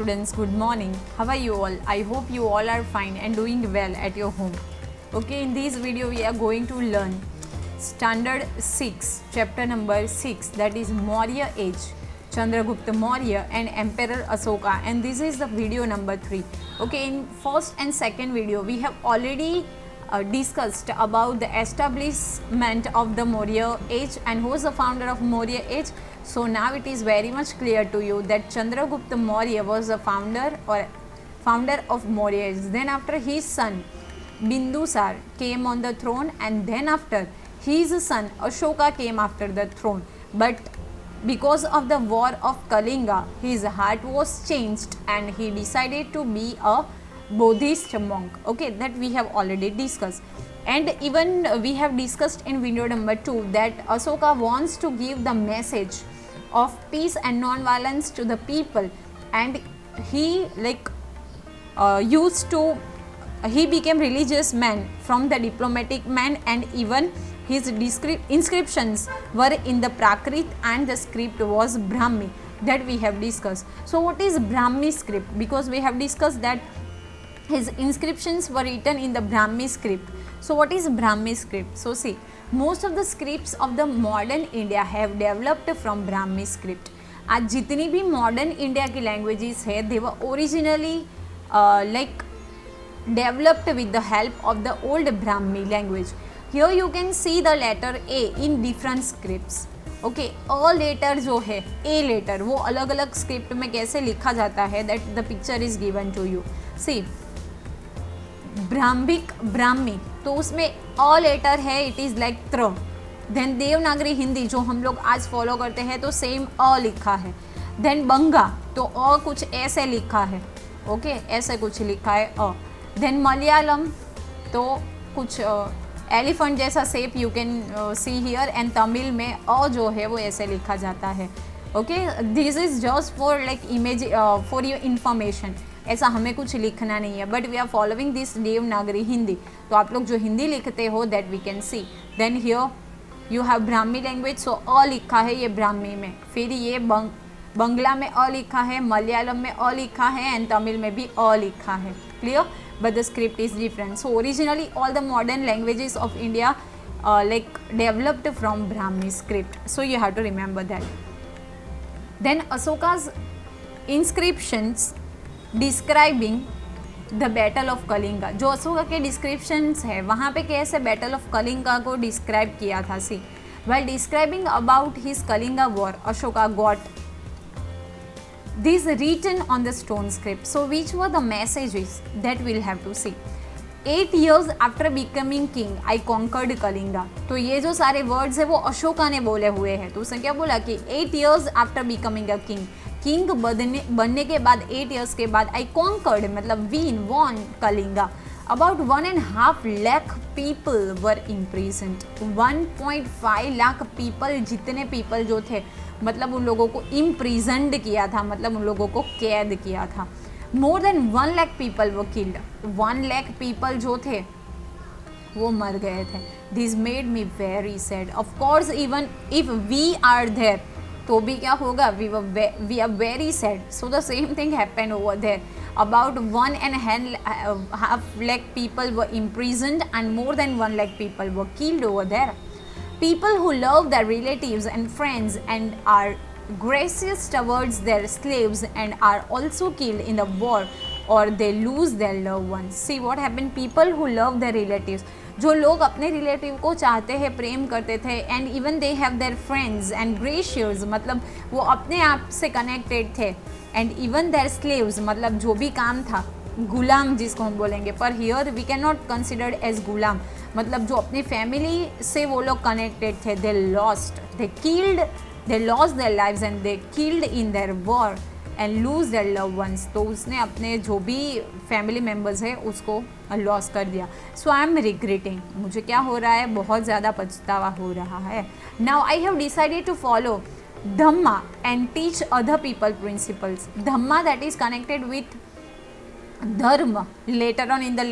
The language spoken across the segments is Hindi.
students, good morning. How are you all? I hope you all are fine and doing well at your home. Okay, in this video we are going to learn standard 6, chapter number 6, that is Maurya age, Chandragupta Maurya and Emperor Ashoka, and this is the video number 3. Okay, in first and second video we have already discussed about the establishment of the Maurya age and who was the founder of Maurya age. So now it is very much clear to you that Chandragupta Maurya was the founder of Maurya age. Then after his son Bindusar came on the throne, and then after his son Ashoka came after the throne. But because of the war of Kalinga, his heart was changed and he decided to be a Buddhist monk. Okay, that we have already discussed. And even we have discussed in video number 2 that Ashoka wants to give the message of peace and non-violence to the people, and he he became religious man from the diplomatic man, and even his inscriptions were in the Prakrit and the script was Brahmi, that we have discussed. So what is Brahmi script? Because we have discussed that his inscriptions were written in the Brahmi script. So what is Brahmi script? So see, most of the scripts of the modern India have developed from Brahmi script. आज जितनी भी modern India की languages है, they were originally developed with the help of the old Brahmi language. Here you can see the letter A in different scripts. Okay, a letter जो है, ए लेटर, वो अलग अलग स्क्रिप्ट में कैसे लिखा जाता है, that the picture is given to you. See Brahmi, तो उसमें अ लेटर है, इट इज़ लाइक त्र. देन देवनागरी हिंदी जो हम लोग आज फॉलो करते हैं, तो सेम अ लिखा है. देन बंगा, तो अ कुछ ऐसे लिखा है. ओके, ऐसे कुछ लिखा है अ. देन मलयालम, तो कुछ एलिफेंट जैसा shape you can see here. And Tamil में अ जो है वो ऐसे लिखा जाता है. Okay, this is just for like image for your information. ऐसा हमें कुछ लिखना नहीं है, but we are following this Devanagari Hindi. तो आप लोग जो हिंदी लिखते हो that we can see. Then here you have Brahmi language, so अ लिखा है ये ब्राह्मी में. फिर ये बंगला में अ लिखा है, मलयालम में अ लिखा है, एंड तमिल में भी अ लिखा है. Clear? But the script is different. So originally all the modern languages of India developed from Brahmi script. So you have to remember that. Then Ashoka's inscriptions describing the battle of Kalinga. जो अशोका के descriptions है वहाँ पे कैसे battle of Kalinga को describe किया था. See, while describing about his Kalinga war, Ashoka got these written on the stone script. So which were the messages that we'll have to see. 8 years after becoming king, I conquered Kalinga. तो ये जो सारे words है वो अशोका ने बोले हुए हैं. तो उसने क्या बोला कि 8 years after becoming a king, king बनने के बाद 8 years के बाद I conquered मतलब won Kalinga. About 1.5 lakh people were imprisoned. 1.5 lakh people, जितने people जो थे, मतलब उन लोगों को इम्प्रिजनड किया था, मतलब उन लोगों को कैद किया था. मोर देन 1 लाख पीपल वो किल्ड. 1 लाख पीपल जो थे वो मर गए थे. This made me very sad. Of course even if we are there, तो भी क्या होगा, we are very sad. So the same thing happened over there. About 1.5 lakh people were imprisoned and more than 1 lakh people were killed over there. People who love their relatives and friends and are gracious towards their slaves and are also killed in the war, or they lose their loved ones. See what happened? People who love their relatives, जो लोग अपने रिलेटिव को चाहते हैं, प्रेम करते थे, and even they have their friends and gracious, मतलब वो अपने आप से कनेक्टेड थे, एंड इवन देयर स्लेव्स, मतलब जो भी काम था, गुलाम जिसको हम बोलेंगे, पर here we can not considered as गुलाम, मतलब जो अपनी फैमिली से वो लोग कनेक्टेड थे. They lost their lives and they killed in their war and lose their love ones. तो उसने अपने जो भी फैमिली मेम्बर्स है उसको लॉस कर दिया. सो आई एम रिग्रेटिंग, मुझे क्या हो रहा है, बहुत ज़्यादा पछतावा हो रहा है. Now I have decided to follow Dhamma and teach other people principles. Dhamma, that is connected with Dharma. Later on in the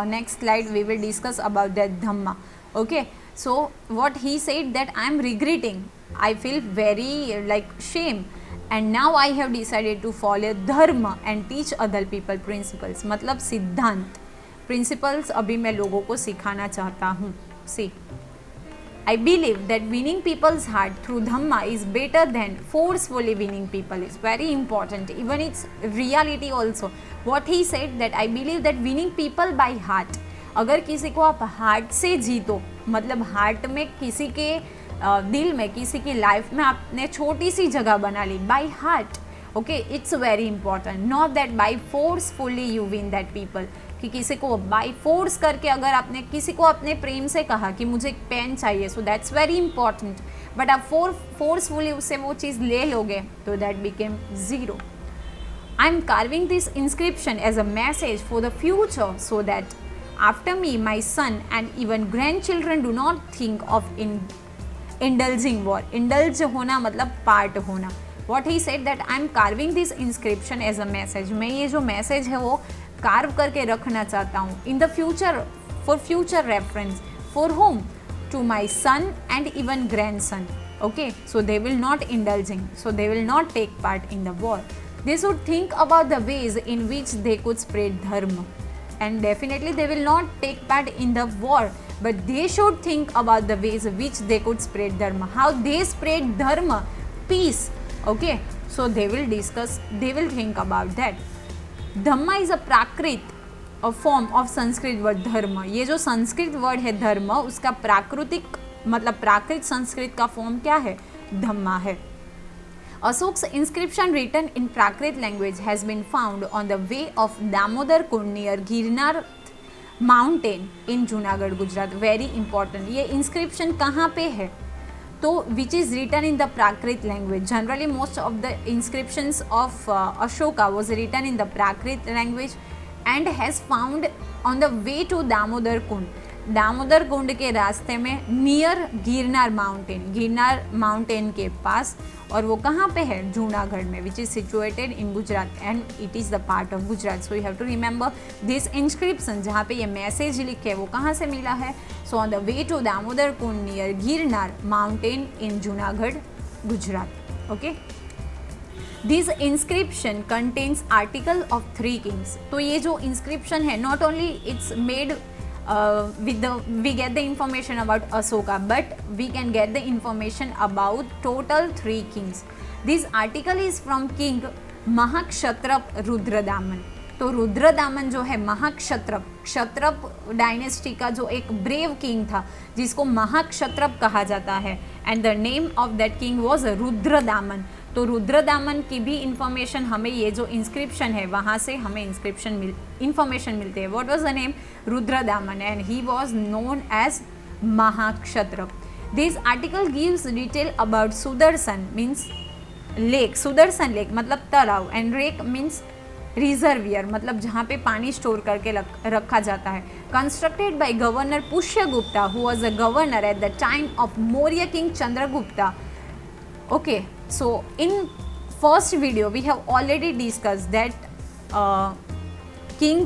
next slide we will discuss about that Dhamma. Okay, so what he said that I am regretting, I feel very like shame and now I have decided to follow dharma and teach other people principles, मतलब सिद्धांत, प्रिंसिपल्स अभी मैं लोगों को सिखाना चाहता हूँ. सी, I believe that winning people's heart through Dhamma is better than forcefully winning people. It's very important. Even it's reality also. What he said that I believe that winning people by heart. अगर किसी को आप हार्ट से जीतो, मतलब हार्ट में किसी के दिल में, किसी की लाइफ में आपने छोटी सी जगह बना ली by heart. Okay, it's very important. Not that by forcefully you win that people, कि किसी को बाय फोर्स करके अगर आपने किसी को अपने प्रेम से कहा कि मुझे एक पेन चाहिए, so that's very important. But आप फोर्सफुली उससे वो चीज़ ले लोगे तो that became zero. I am carving this inscription as a message for the future so that after me my son and even grandchildren do not think of indulging war. Indulge होना मतलब पार्ट होना. What he said that I am carving this inscription as a message. मैं ये जो मैसेज है वो कार्व करके रखना चाहता हूँ in the future, for future reference. For whom? To my son and even grand son. Okay, so they will not indulging, so they will not take part in the war. They should think about the ways in which they could spread dharma, and definitely they will not take part in the war, but they should think about the ways which they could spread dharma, how they spread dharma, peace. Okay, so they will discuss, they will think about that. Dhamma is a prakrit, a form of Sanskrit word dharma. ये जो संस्कृत वर्ड है धर्म, उसका प्राकृतिक मतलब प्राकृत संस्कृत का फॉर्म क्या है? धम्मा है. Ashok's inscription written in Prakrit language has been found on the way of Damodar Kund near Girnar mountain in Junagadh Gujarat. Very important. ये इंस्क्रिप्शन कहाँ पे है? तो which is written in the Prakrit language. Generally most of the inscriptions of Ashoka was written in the Prakrit language and has found on the way to Damodar Kund. Damodar Kund के रास्ते में near Girnar mountain, Girnar mountain के पास. और वो कहाँ पे है? जूनागढ़ में, which is situated in Gujarat and it is the part of Gujarat. So you have to remember this inscription. जहाँ पे ये मैसेज लिखे वो कहाँ से मिला है? So on the way to Damodar Kund near Girnar mountain in Junagadh Gujarat. Okay, this inscription contains article of 3 kings. तो ये जो इंस्क्रिप्शन है, not only it's made we get the information about Ashoka, but we can get the information about total 3 kings. This article is from King Mahakshatrapa Rudradaman. तो रुद्रदामन जो है महाक्षत्रप, क्षत्रप डायनेस्टी का जो एक ब्रेव किंग था जिसको महाक्षत्रप कहा जाता है, and the name of that king was Rudradaman. तो रुद्रदामन की भी इंफॉर्मेशन हमें ये जो इंस्क्रिप्शन है वहाँ से हमें इंफॉर्मेशन मिलती है. What was the name? Rudradaman, and he was known as Mahakshatrapa. This article gives detail about Sudarshan means lake, Sudarshan lake मतलब तालाब, एंड रेक मीन्स रिजर्वियर मतलब जहाँ पे पानी स्टोर करके रखा जाता है. Constructed by governor Pushyagupta who was a governor at the time of Maurya king Chandragupta. Okay, so in first video we have already discussed that King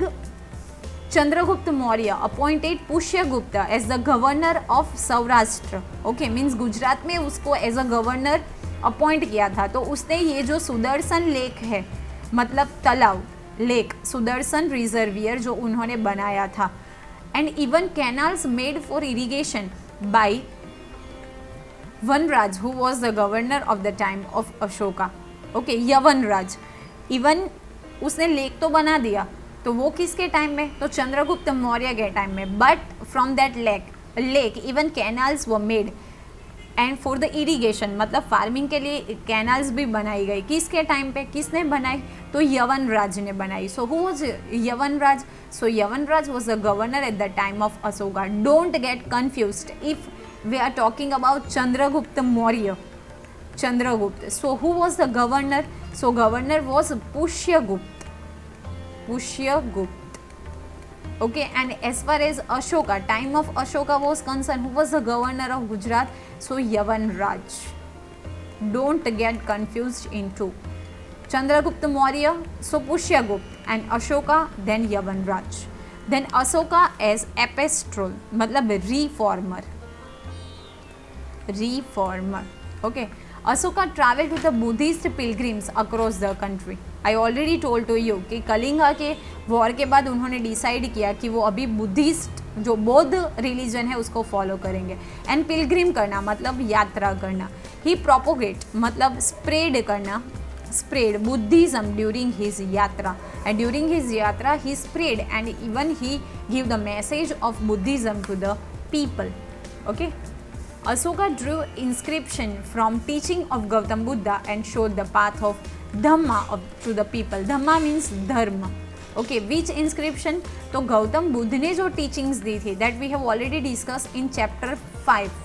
Chandragupta Maurya appointed Pushyagupta as the governor of Saurashtra. Okay, means Gujarat में उसको as a governor अपॉइंट किया था. तो उसने ये जो सुदर्शन लेक है मतलब तालाब, लेक, सुदर्शन रिजर्वियर जो उन्होंने बनाया था, and even canals made for irrigation by Vanraj who was the governor of the time of Ashoka. Okay, Yavanaraj. Even उसने लेक तो बना दिया, तो वो किसके टाइम में? तो चंद्रगुप्त मौर्य के टाइम में. But from that lake even canals were made and for the irrigation मतलब फार्मिंग के लिए कैनाल्स भी बनाई गई. किसके टाइम पे? किसने बनाई? तो यवनराज ने बनाई. So who was Yavanaraj? So Yavanaraj was the governor at the time of Ashoka. Don't get confused if we are talking about Chandragupta Maurya. Chandragupta. So who was the governor? So governor was Pushyagupta. Pushyagupta. Okay, and as far as Ashoka, time of Ashoka was concerned, who was the governor of Gujarat? So Yavanraj. Don't get confused into Chandragupta Maurya, so Pushyagupta, and Ashoka, then Yavanraj. Then Ashoka as epistrol, मतलब reformer. Okay, Ashoka travel to the Buddhist pilgrims across the country. I already told to you कि कलिंगा के वॉर के बाद उन्होंने डिसाइड किया कि वो अभी बुद्धिस्ट जो बौद्ध रिलीजन है उसको फॉलो करेंगे। एंड पिलग्रिम करना मतलब यात्रा करना। ही प्रोपोगेट मतलब स्प्रेड करना, spread Buddhism during his yatra, and during his yatra he spread and even he give the message of Buddhism to the people. Okay, Ashoka drew inscription from teaching of Gautam Buddha and showed the path of Dhamma to the people. Dhamma means dharma. Okay, which inscription? तो गौतम बुद्ध ने जो टीचिंग्स दी थी that we have already discussed in chapter 5.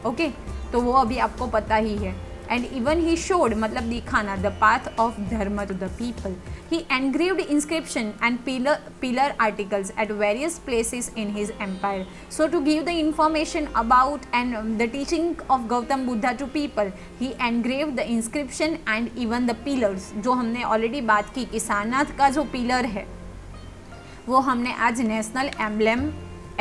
Okay, तो वो अभी आपको पता ही है। And even he showed मतलब दिखाना the path of dharma to the people. He engraved inscription and pillar articles at various places in his empire. So to give the information about and the teaching of Gautam Buddha to people, he engraved the inscription and even the pillars. जो हमने already बात की कि सारनाथ का जो पिलर है वो हमने आज नेशनल एम्बलम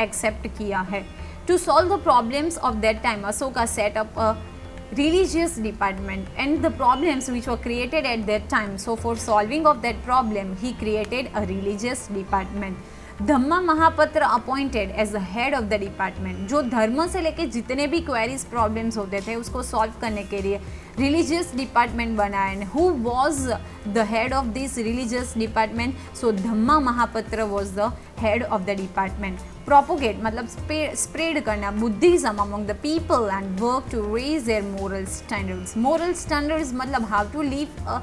एक्सेप्ट किया है। To solve the problems of that time, Ashoka set up a religious department and the problems which were created at that time. So for solving of that problem, he created a religious department. Dhamma Mahapatra appointed as the head of the department. जो धर्म से लेके जितने भी क्वेरीज प्रॉब्लम्स होते थे उसको सॉल्व करने के लिए रिलीजियस डिपार्टमेंट बनाया। And who was the head of this religious department? So Dhamma Mahapatra was the head of the department. Propagate मतलब स्प्रेड करना Buddhism among the people and work to raise their moral standards. Moral standards मतलब how to live a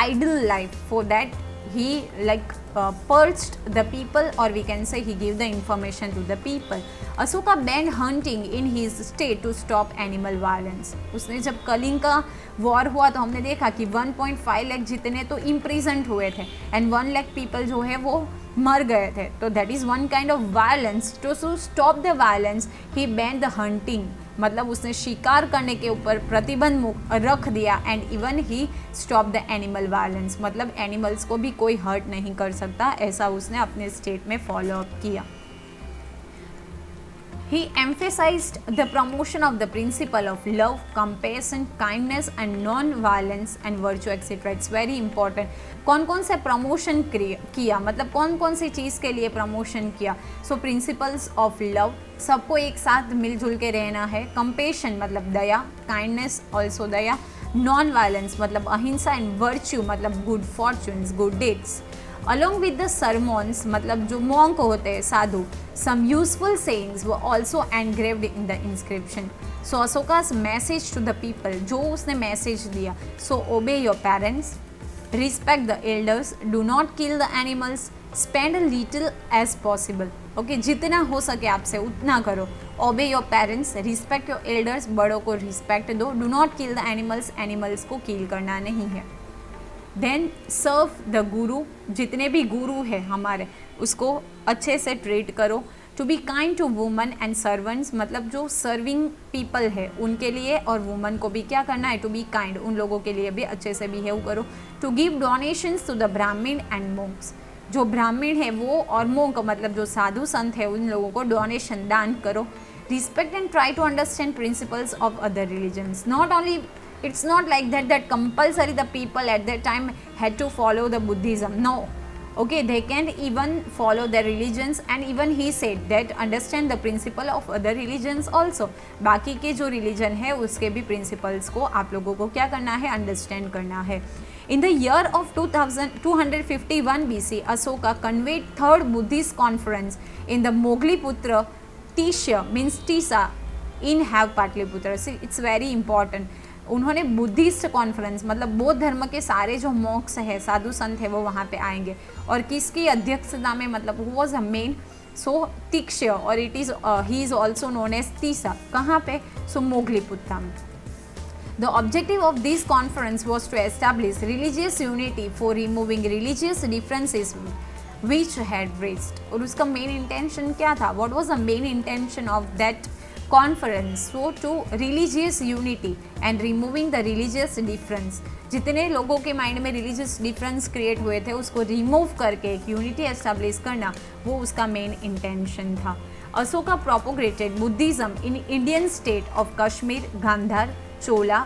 ideal life. For that he purged the people, or we can say he gave the information to the people. Ashoka banned hunting in his state to stop animal violence. उसने जब कलिंग का वॉर हुआ तो हमने देखा कि 1.5 लाख जितने तो इम्प्रिजन्ड हुए थे एंड 1 लाख पीपल जो है वो मर गए थे। तो that is one kind of violence. To stop the violence he ban the hunting मतलब उसने शिकार करने के ऊपर प्रतिबंध रख दिया। And even he stop the animal violence मतलब एनिमल्स को भी कोई हर्ट नहीं कर सकता, ऐसा उसने अपने स्टेट में फॉलो अप किया। He emphasized the promotion of the principle of love, compassion, kindness and non-violence and virtue etc. It's very important. कौन कौन से प्रमोशन किया मतलब कौन कौन सी चीज़ के लिए प्रमोशन किया? सो प्रिंसिपल्स ऑफ लव सबको एक साथ मिलजुल के रहना है। कंपेशन मतलब दया, काइंडनेस ऑल्सो दया, नॉन वायलेंस मतलब अहिंसा एंड वर्च्यू मतलब good fortunes, good deeds. Along with the sermons मतलब जो मॉन्क होते हैं साधु, some useful sayings were also engraved in the inscription. So Ashoka's message to the people जो उसने मैसेज दिया, so obey your parents, respect the elders, do not kill the animals, spend little as possible. Okay, जितना हो सके आपसे उतना करो। ओबे your parents, respect your elders, बड़ों को रिस्पेक्ट दो। Do not kill the animals, animals को किल करना नहीं है। देन सर्व द गुरु, जितने भी गुरु है हमारे उसको अच्छे से ट्रीट करो। To be kind to woman and servants मतलब जो सर्विंग पीपल है उनके लिए और वुमन को भी क्या करना है? टू बी काइंड, उन लोगों के लिए भी अच्छे से बिहेव करो। To give donations to the Brahmin and monks, जो ब्राह्मण है वो और मोंक मतलब जो साधु संत है उन लोगों को डोनेशन दान करो। Respect and try to understand principles of other religions. Not only it's not like that compulsory the people at that time had to follow the Buddhism. No, okay, they can even follow their religions and even he said that understand the principle of other religions also. बाकी के जो religion है उसके भी principles को आप लोगों को क्या करना है? understand करना है। In the year of 251 BC, Ashoka convened third Buddhist conference in the Mogliputra Tisha means Tisa in have Patliputra. See, it's very important. उन्होंने बुद्धिस्ट कॉन्फ्रेंस मतलब बौद्ध धर्म के सारे जो मॉक्स है साधु संत है वो वहाँ पे आएंगे और किसकी अध्यक्षता में मतलब who was a main? So Tikshya और it is he is also known as Tissa. कहाँ पे? सो मोगलीपुत्रा में। The objective of this conference was to establish religious unity for removing religious differences which had raised. और उसका मेन इंटेंशन क्या था? What was the main intention of that conference? So to religious unity and removing the religious difference. जितने लोगों के माइंड में रिलीजियस डिफरेंस क्रिएट हुए थे उसको रिमूव करके एक यूनिटी एस्टेब्लिश करना वो उसका मेन इंटेंशन था। Ashoka propagated Buddhism in Indian state of Kashmir, Gandhara, Chola,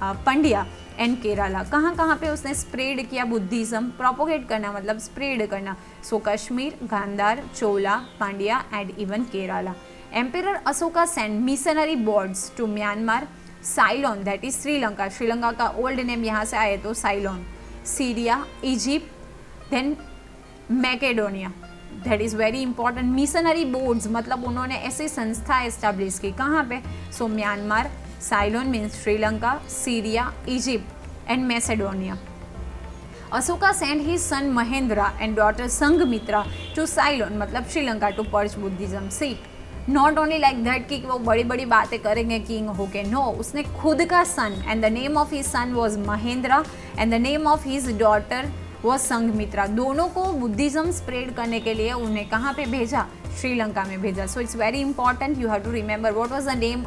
Pandya and Kerala. कहाँ कहाँ पे उसने स्प्रेड किया बुद्धिज्म? प्रोपोगेट करना मतलब स्प्रेड करना। So Kashmir, Gandhara, Chola, Pandya and even Kerala. Emperor Ashoka send missionary boards to Myanmar, Ceylon that is Sri Lanka, Sri Lanka का ओल्ड नेम यहाँ से आए तो Ceylon, Syria, Egypt, then Macedonia, that is very important. Missionary boards मतलब उन्होंने ऐसी संस्था एस्टेब्लिश की, कहाँ पे? So Myanmar, Ceylon means Sri Lanka, Syria, Egypt and Macedonia. Ashoka send his son Mahendra and daughter Sanghamitra to Ceylon मतलब Sri Lanka to preach Buddhism. See not only like that कि वो बड़ी बड़ी बातें करेंगे किंग होके, नो, उसने खुद का son and the name of his son was Mahendra and the name of his daughter was Sanghamitra. दोनों को बुद्धिज्म स्प्रेड करने के लिए उन्हें कहाँ पे भेजा? श्रीलंका में भेजा। So it's very important, you have to remember what was the name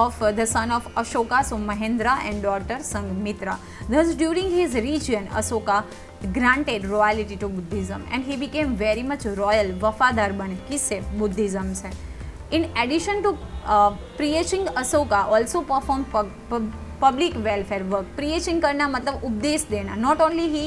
of the son of Ashoka, so Mahendra and daughter Sanghmitra. Thus during his region Ashoka granted royalty to Buddhism and he became very much royal, वफादार बने किससे? बुद्धिज्म से। In addition to preaching, Ashoka also performed public welfare work. preaching करना मतलब उपदेश देना, not only he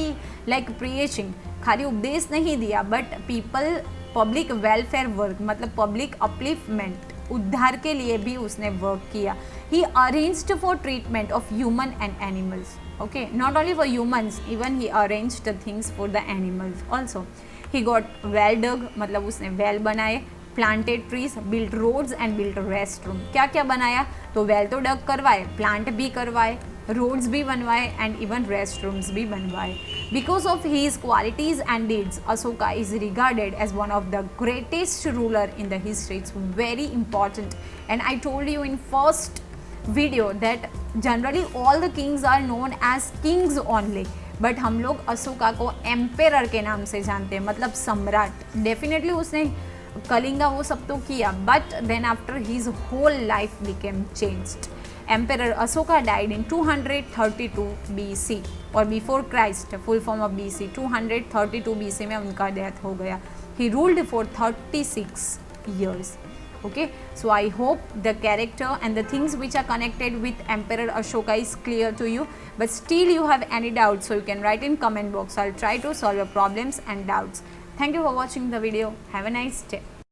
like preaching, खाली उपदेश नहीं दिया, but people public welfare work मतलब public upliftment, उद्धार के लिए भी उसने वर्क किया। He arranged for treatment of human and animals, okay, not only for humans, even he arranged things for the animals also. He got well dug मतलब उसने वेल बनाए, planted trees, built roads and built rest room. क्या क्या बनाया? तो वेल तो डग करवाए, प्लांट भी करवाए, रोड्स भी बनवाए एंड इवन रेस्ट रूम्स भी बनवाए। Because of his qualities and deeds Ashoka is regarded as one of the greatest ruler in the history. It's very important and I told you in first video that generally all the kings are known as kings only, but हम लोग अशोका को एम्पेरर के नाम से जानते हैं मतलब सम्राट। डेफिनेटली उसने कलिंगा वो सब तो किया, but then after his whole life became changed. Emperor Ashoka died in 232 BC और before Christ, full form of BC, 232 BC में उनका डेथ हो गया। He ruled for 36 years. Okay, so I hope the character and the things which are connected with Emperor Ashoka is clear to you, but still you have any doubts, so you can write in comment box. I'll try to solve your problems and doubts. Thank you for watching the video. Have a nice day.